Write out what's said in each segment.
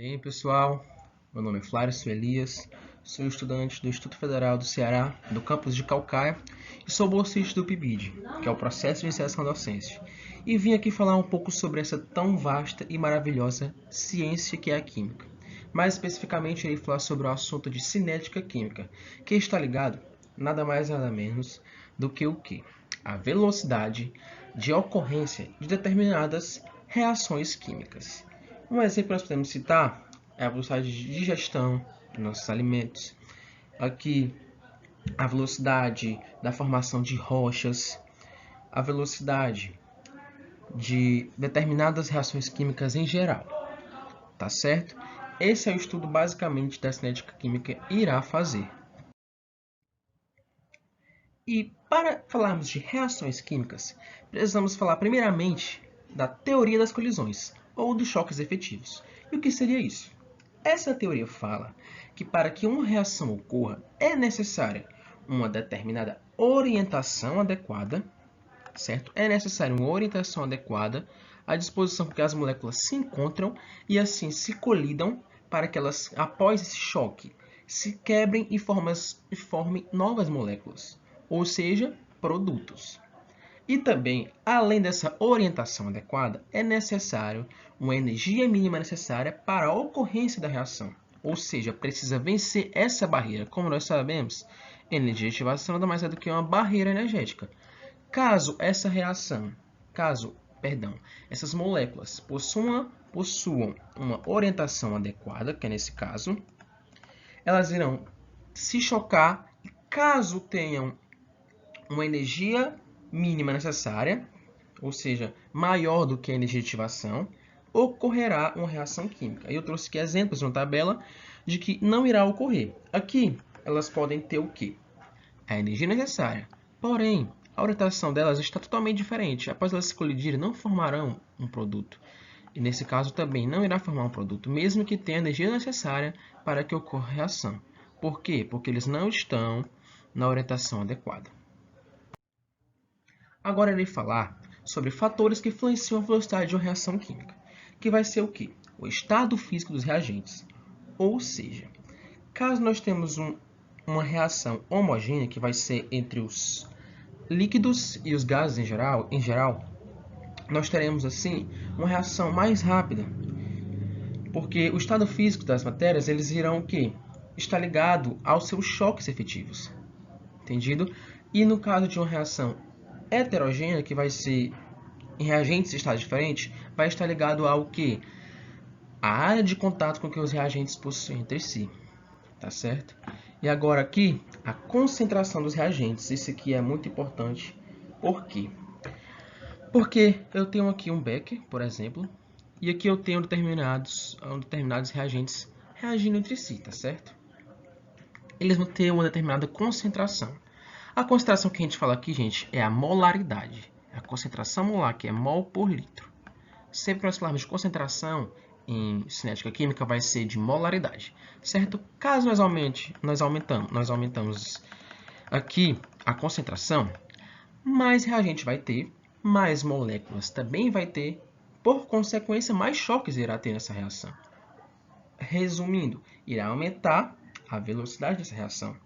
Bem, pessoal, meu nome é Flávio Elias, sou estudante do Instituto Federal do Ceará, do campus de Caucaia, e sou bolsista do PIBID, que é o Processo de Iniciação à Docência, e vim aqui falar um pouco sobre essa tão vasta e maravilhosa ciência que é a química. Mais especificamente, irei falar sobre o assunto de cinética química, que está ligado nada mais nada menos do que o quê? A velocidade de ocorrência de determinadas reações químicas. Um exemplo que nós podemos citar é a velocidade de digestão dos nossos alimentos. Aqui, a velocidade da formação de rochas, a velocidade de determinadas reações químicas em geral. Tá certo? Esse é o estudo basicamente da cinética química irá fazer. E para falarmos de reações químicas, precisamos falar primeiramente da teoria das colisões, ou dos choques efetivos. E o que seria isso? Essa teoria fala que para que uma reação ocorra é necessária uma determinada orientação adequada, certo? É necessária uma orientação adequada à disposição com que as moléculas se encontram e assim se colidam para que elas, após esse choque, se quebrem e formem novas moléculas, ou seja, produtos. E também, além dessa orientação adequada, é necessário uma energia mínima necessária para a ocorrência da reação. Ou seja, precisa vencer essa barreira. Como nós sabemos, energia de ativação nada mais é do que uma barreira energética. Caso essas moléculas possuam uma orientação adequada, que é nesse caso, elas irão se chocar e caso tenham uma energia mínima necessária, ou seja, maior do que a energia de ativação, ocorrerá uma reação química. Eu trouxe aqui exemplos na tabela de que não irá ocorrer. Aqui, elas podem ter o quê? A energia necessária. Porém, a orientação delas está totalmente diferente. Após elas se colidirem, não formarão um produto. E nesse caso também não irá formar um produto, mesmo que tenha a energia necessária para que ocorra a reação. Por quê? Porque eles não estão na orientação adequada. Agora irei falar sobre fatores que influenciam a velocidade de uma reação química, que vai ser o quê? O estado físico dos reagentes. Ou seja, caso nós temos uma reação homogênea, que vai ser entre os líquidos e os gases em geral, nós teremos assim uma reação mais rápida, porque o estado físico das matérias eles irão o quê? Está ligado aos seus choques efetivos. Entendido? E no caso de uma reação heterogênea, que vai ser em reagentes de estado diferente, vai estar ligado ao que? A área de contato com que os reagentes possuem entre si. Tá certo? E agora aqui, a concentração dos reagentes. Isso aqui é muito importante. Por quê? Porque eu tenho aqui um becker, por exemplo, e aqui eu tenho determinados reagentes reagindo entre si, tá certo? Eles vão ter uma determinada concentração. A concentração que a gente fala aqui, gente, é a molaridade. A concentração molar, que é mol por litro. Sempre que nós falarmos de concentração em cinética química, vai ser de molaridade, certo? Caso nós aumentamos aqui a concentração, mais reagente vai ter, mais moléculas também vai ter, por consequência, mais choques irá ter nessa reação. Resumindo, irá aumentar a velocidade dessa reação,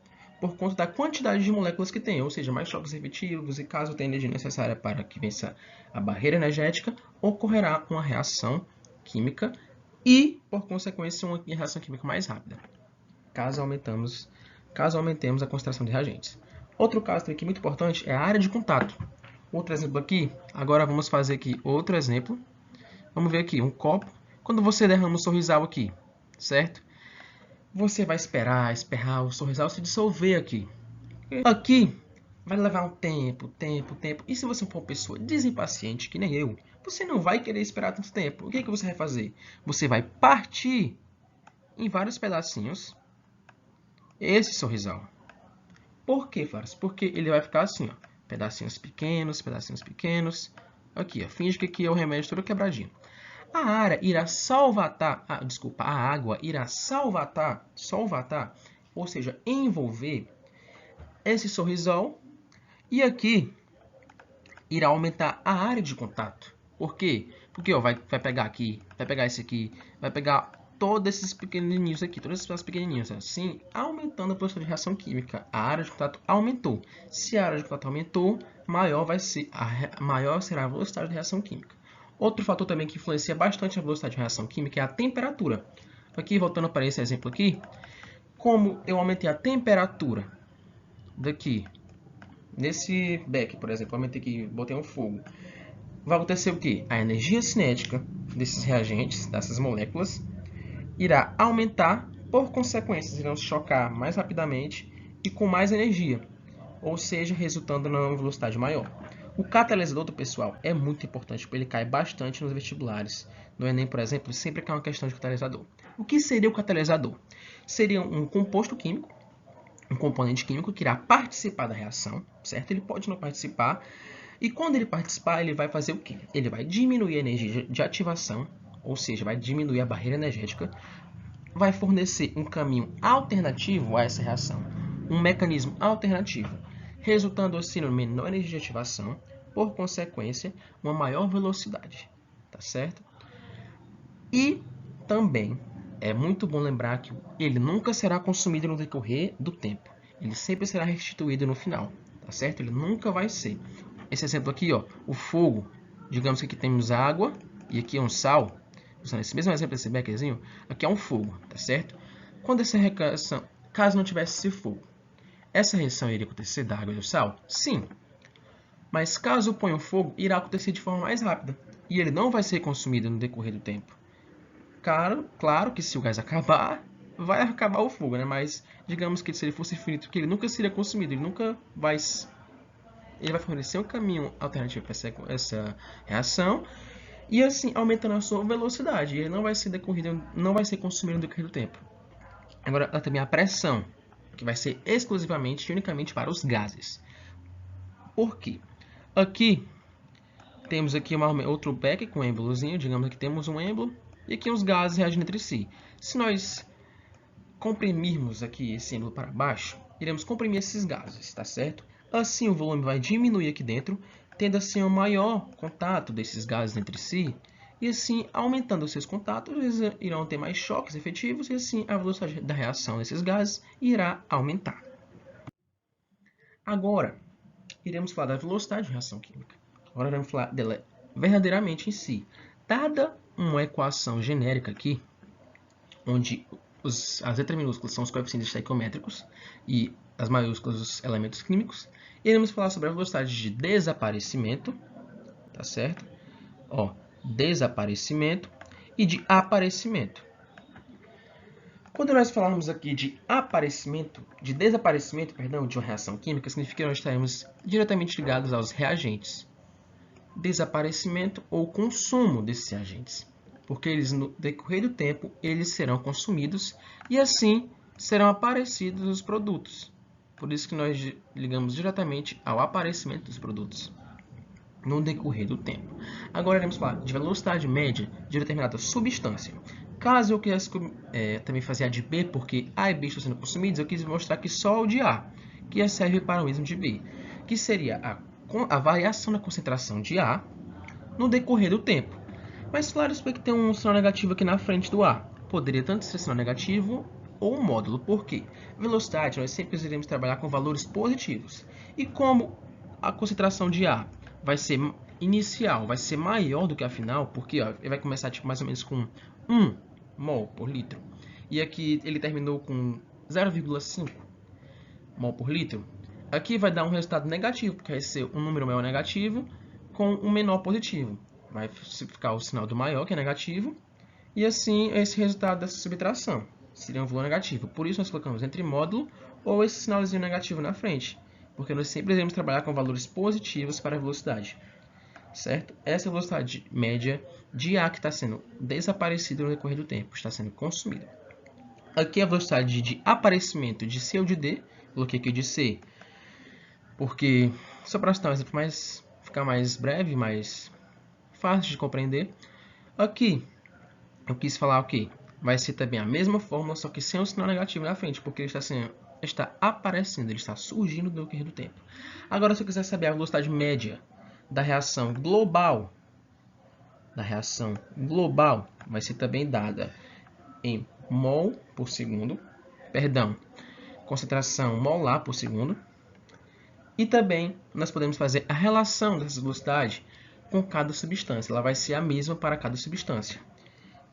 por conta da quantidade de moléculas que tem, ou seja, mais choques efetivos, e caso tenha energia necessária para que vença a barreira energética, ocorrerá uma reação química e, por consequência, uma reação química mais rápida, caso aumentemos a concentração de reagentes. Outro caso aqui muito importante é a área de contato. Outro exemplo aqui, agora vamos fazer aqui outro exemplo. Vamos ver aqui, um copo. Quando você derrama um sorrisal aqui, certo? Você vai esperar o sorrisal se dissolver aqui. Aqui vai levar um tempo. E se você for uma pessoa desimpaciente, que nem eu, você não vai querer esperar tanto tempo. O que você vai fazer? Você vai partir em vários pedacinhos esse sorrisal. Por que, Flávio? Porque ele vai ficar assim, ó, pedacinhos pequenos. Aqui, ó, finge que aqui é o remédio todo quebradinho. A área irá solvatar, a água irá solvatar, ou seja, envolver esse sorrisal, e aqui irá aumentar a área de contato. Por quê? Porque ó, vai pegar aqui, vai pegar esse aqui, vai pegar todos esses pequenininhos aqui, todos esses pequenininhos, assim, aumentando a velocidade de reação química. A área de contato aumentou. Se a área de contato aumentou, maior será a velocidade de reação química. Outro fator também que influencia bastante a velocidade de reação química é a temperatura. Aqui, voltando para esse exemplo aqui, como eu aumentei a temperatura daqui, nesse beck, por exemplo, eu aumentei aqui, botei um fogo, vai acontecer o quê? A energia cinética desses reagentes, dessas moléculas, irá aumentar, por consequência, irão se chocar mais rapidamente e com mais energia, ou seja, resultando numa velocidade maior. O catalisador do pessoal é muito importante, porque ele cai bastante nos vestibulares. No Enem, por exemplo, sempre cai uma questão de catalisador. O que seria o catalisador? Seria um composto químico, um componente químico que irá participar da reação, certo? Ele pode não participar, e quando ele participar, ele vai fazer o quê? Ele vai diminuir a energia de ativação, ou seja, vai diminuir a barreira energética, vai fornecer um caminho alternativo a essa reação, um mecanismo alternativo, resultando assim em menor energia de ativação, por consequência, uma maior velocidade, tá certo? E também é muito bom lembrar que ele nunca será consumido no decorrer do tempo, ele sempre será restituído no final, tá certo? Ele nunca vai ser. Esse exemplo aqui, ó, o fogo, digamos que aqui temos água e aqui é um sal. Usando esse mesmo exemplo desse beckzinho, aqui é um fogo, tá certo? Quando essa reação, caso não tivesse esse fogo, essa reação iria acontecer da água e do sal? Sim. Mas caso eu ponha o fogo, irá acontecer de forma mais rápida. E ele não vai ser consumido no decorrer do tempo. Claro que se o gás acabar, vai acabar o fogo, né? Mas digamos que se ele fosse infinito, que ele nunca seria consumido, ele vai fornecer um caminho alternativo para essa reação e assim aumentando a sua velocidade. Ele não vai ser consumido no decorrer do tempo. Agora, também a pressão, que vai ser exclusivamente e unicamente para os gases. Por quê? Aqui temos aqui outro beck com um êmbolozinho, digamos que temos um êmbolo e aqui os gases reagindo entre si. Se nós comprimirmos aqui esse êmbolo para baixo, iremos comprimir esses gases, tá certo? Assim o volume vai diminuir aqui dentro, tendo assim um maior contato desses gases entre si, e assim, aumentando os seus contatos, eles irão ter mais choques efetivos, e assim a velocidade da reação desses gases irá aumentar. Agora, iremos falar da velocidade de reação química. Agora iremos falar dela verdadeiramente em si. Dada uma equação genérica aqui, onde as letras minúsculas são os coeficientes estequiométricos e as maiúsculas os elementos químicos, iremos falar sobre a velocidade de desaparecimento, tá certo? Ó, desaparecimento e de aparecimento. Quando nós falarmos aqui de desaparecimento, de uma reação química, significa que nós estaremos diretamente ligados aos reagentes. Desaparecimento ou consumo desses reagentes, porque eles no decorrer do tempo eles serão consumidos e assim serão aparecidos os produtos. Por isso que nós ligamos diretamente ao aparecimento dos produtos no decorrer do tempo. Agora iremos falar de velocidade média de determinada substância. Caso eu quisesse também fazer a de B, porque A e B estão sendo consumidos, eu quis mostrar que só o de A, que serve para o mesmo de B, que seria a variação da concentração de A no decorrer do tempo. Mas claro, isso que tem um sinal negativo aqui na frente do A. Poderia tanto ser sinal negativo ou um módulo. Por quê? Velocidade, nós sempre iremos trabalhar com valores positivos. E como a concentração de A vai ser inicial, vai ser maior do que a final, porque ó, ele vai começar tipo, mais ou menos com 1 mol por litro. E aqui ele terminou com 0,5 mol por litro. Aqui vai dar um resultado negativo, porque vai ser um número maior negativo com um menor positivo. Vai ficar o sinal do maior, que é negativo, e assim esse resultado dessa subtração seria um valor negativo. Por isso nós colocamos entre módulo ou esse sinalzinho negativo na frente, porque nós sempre iremos trabalhar com valores positivos para a velocidade. Certo? Essa é a velocidade média de A que está sendo desaparecida no decorrer do tempo, está sendo consumida. Aqui a velocidade de aparecimento de C ou de D, coloquei aqui de C, porque só para citar um exemplo ficar mais breve, mais fácil de compreender. Aqui eu quis falar o que vai ser também a mesma fórmula, só que sem um sinal negativo na frente, porque ele está aparecendo, ele está surgindo no decorrer do tempo. Agora, se eu quiser saber a velocidade média da reação global, vai ser também dada em mol por segundo, perdão, concentração molar por segundo. E também nós podemos fazer a relação dessa velocidade com cada substância. Ela vai ser a mesma para cada substância.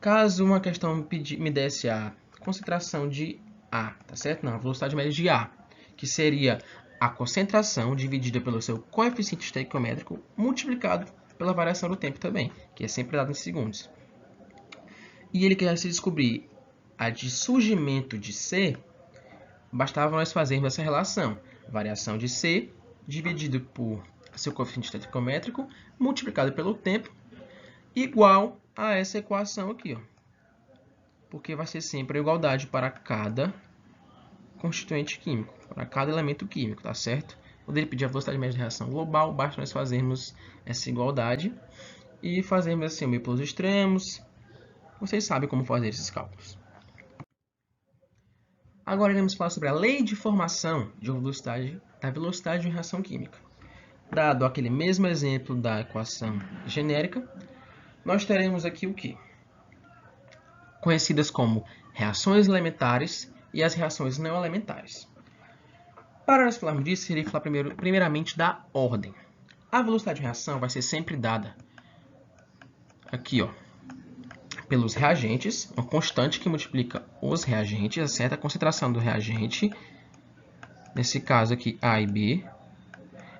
Caso uma questão me desse a concentração de A, tá certo? Não, a velocidade média de A, que seria a concentração dividida pelo seu coeficiente estequiométrico multiplicado pela variação do tempo também, que é sempre dado em segundos. E ele quer se descobrir a de surgimento de C, bastava nós fazermos essa relação. Variação de C dividido por seu coeficiente estequiométrico multiplicado pelo tempo igual a essa equação aqui, ó. Porque vai ser sempre a igualdade para cada constituinte químico, para cada elemento químico, tá certo? Quando ele pedir a velocidade média de reação global, basta nós fazermos essa igualdade e fazermos assim o meio pelos extremos. Vocês sabem como fazer esses cálculos. Agora iremos falar sobre a lei de formação da velocidade de reação química. Dado aquele mesmo exemplo da equação genérica, nós teremos aqui o quê? Conhecidas como reações elementares e as reações não elementares. Para nós falarmos disso, seria falar primeiramente da ordem. A velocidade de reação vai ser sempre dada aqui, ó, pelos reagentes, uma constante que multiplica os reagentes, certo? A concentração do reagente, nesse caso aqui A e B,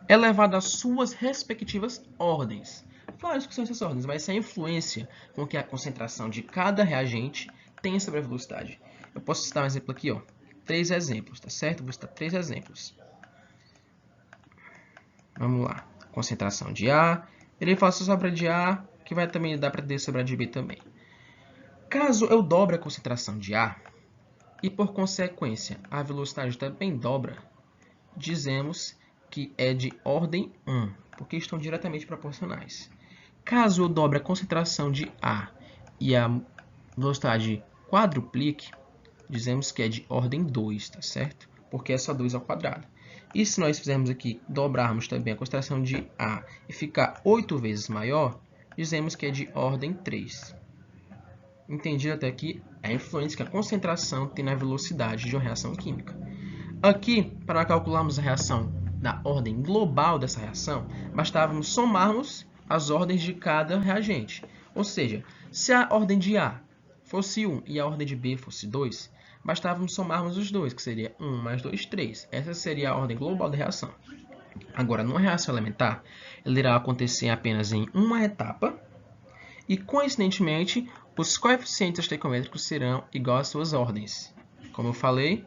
elevado às suas respectivas ordens. Claro, que são essas ordens, vai ser a influência com que a concentração de cada reagente tem sobre a velocidade. Eu posso citar um exemplo aqui, ó, 3 exemplos, tá certo? Vou citar 3 exemplos. Vamos lá. Concentração de A, ele fala sobre a de A, que vai também dar para ter sobre a de B também. Caso eu dobre a concentração de A, e por consequência a velocidade também dobra, dizemos que é de ordem 1, porque estão diretamente proporcionais. Caso eu dobre a concentração de A e a velocidade quadruplique, dizemos que é de ordem 2, tá certo? Porque é só 2 ao quadrado. E se nós fizermos aqui, dobrarmos também a concentração de A e ficar 8 vezes maior, dizemos que é de ordem 3. Entendido até aqui a influência que a concentração tem na velocidade de uma reação química. Aqui, para calcularmos a reação da ordem global dessa reação, bastávamos somarmos as ordens de cada reagente. Ou seja, se a ordem de A fosse 1 e a ordem de B fosse 2, bastávamos somarmos os dois, que seria 1 mais 2, 3. Essa seria a ordem global da reação. Agora, numa reação elementar, ela irá acontecer apenas em uma etapa e, coincidentemente, os coeficientes estequiométricos serão iguais às suas ordens. Como eu falei,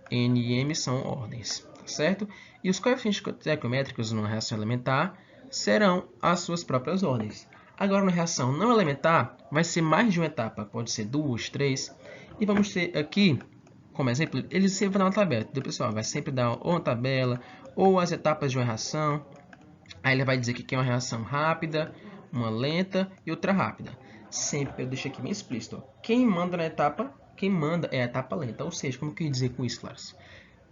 N e M são ordens, tá certo? E os coeficientes estequiométricos numa reação elementar serão as suas próprias ordens. Agora, na reação não elementar, vai ser mais de uma etapa, pode ser 2, 3. E vamos ter aqui, como exemplo, ele sempre vai dar uma tabela, entendeu, pessoal? Vai sempre dar ou uma tabela, ou as etapas de uma reação. Aí ele vai dizer que é uma reação rápida, uma lenta e outra rápida. Sempre eu deixo aqui bem explícito. Ó. Quem manda é a etapa lenta. Ou seja, como que eu ia dizer com isso, Claros?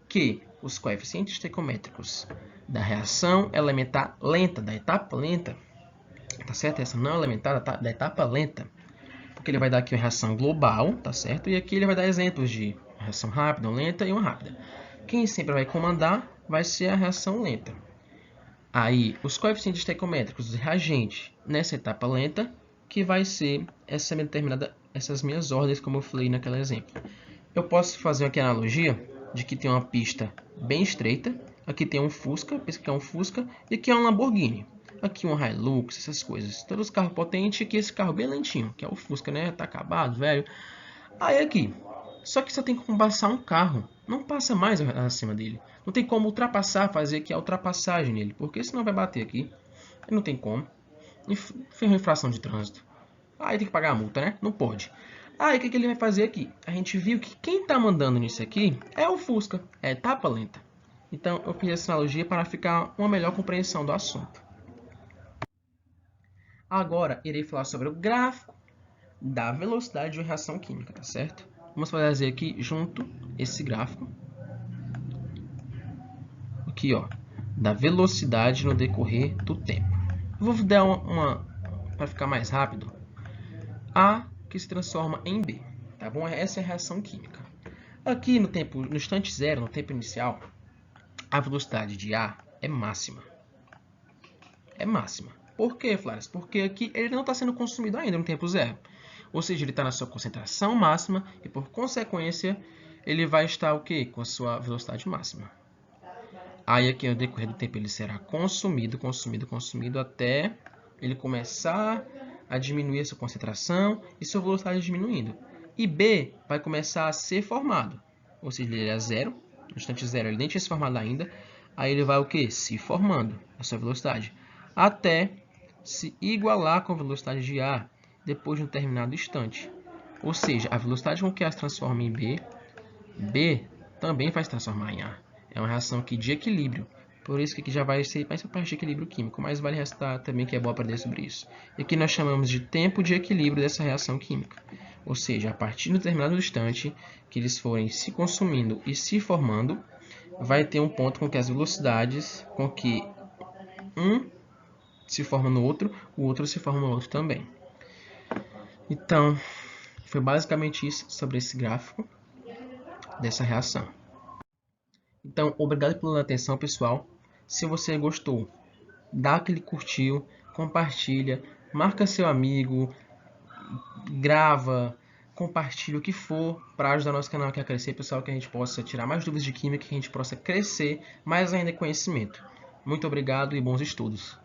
Que os coeficientes estequiométricos da reação elementar lenta, da etapa lenta, tá certo? Essa não elementar da etapa lenta, porque ele vai dar aqui uma reação global, tá certo? E aqui ele vai dar exemplos de uma reação rápida, uma lenta e uma rápida. Quem sempre vai comandar vai ser a reação lenta. Aí, os coeficientes estequiométricos do reagente nessa etapa lenta, que vai ser essas minhas ordens, como eu falei naquele exemplo. Eu posso fazer aqui a analogia de que tem uma pista bem estreita, aqui tem um Fusca, pensa que é um Fusca, e aqui é um Lamborghini. Aqui um Hilux, essas coisas. Todos os carros potentes, e aqui esse carro bem lentinho, que é o Fusca, né? Tá acabado, velho. Aí aqui, só que só tem como passar um carro, não passa mais acima dele. Não tem como ultrapassar, fazer aqui a ultrapassagem nele, porque senão vai bater aqui. Não tem como. Fez uma infração de trânsito. Aí tem que pagar a multa, né? Não pode. Aí o que ele vai fazer aqui? A gente viu que quem está mandando nisso aqui é o Fusca, é a etapa lenta. Então eu fiz essa analogia para ficar uma melhor compreensão do assunto. Agora irei falar sobre o gráfico da velocidade de uma reação química, tá certo? Vamos fazer aqui junto esse gráfico. Aqui, ó, da velocidade no decorrer do tempo. Eu vou dar para ficar mais rápido, A que se transforma em B. Tá bom? Essa é a reação química. Aqui no instante zero, no tempo inicial, a velocidade de A é máxima. É máxima. Por quê, Flares? Porque aqui ele não está sendo consumido ainda no tempo zero. Ou seja, ele está na sua concentração máxima e, por consequência, ele vai estar o quê? Com a sua velocidade máxima. Aí aqui no decorrer do tempo ele será consumido até ele começar a diminuir a sua concentração e sua velocidade diminuindo. E B vai começar a ser formado. Ou seja, ele é zero, no instante zero ele nem tinha se formado ainda. Aí ele vai o quê? Se formando a sua velocidade. Até se igualar com a velocidade de A depois de um determinado instante. Ou seja, a velocidade com que A se transforma em B também vai se transformar em A. É uma reação aqui de equilíbrio. Por isso que aqui já vai ser mais a parte de equilíbrio químico, mas vale ressaltar também que é bom aprender sobre isso. E aqui nós chamamos de tempo de equilíbrio dessa reação química. Ou seja, a partir de um determinado instante que eles forem se consumindo e se formando, vai ter um ponto com que as velocidades, com que um se forma no outro, o outro se forma no outro também. Então, foi basicamente isso sobre esse gráfico dessa reação. Então, obrigado pela atenção, pessoal. Se você gostou, dá aquele curtiu, compartilha, marca seu amigo, grava, compartilha o que for para ajudar nosso canal aqui a crescer, pessoal, que a gente possa tirar mais dúvidas de química, que a gente possa crescer mais ainda em conhecimento. Muito obrigado e bons estudos.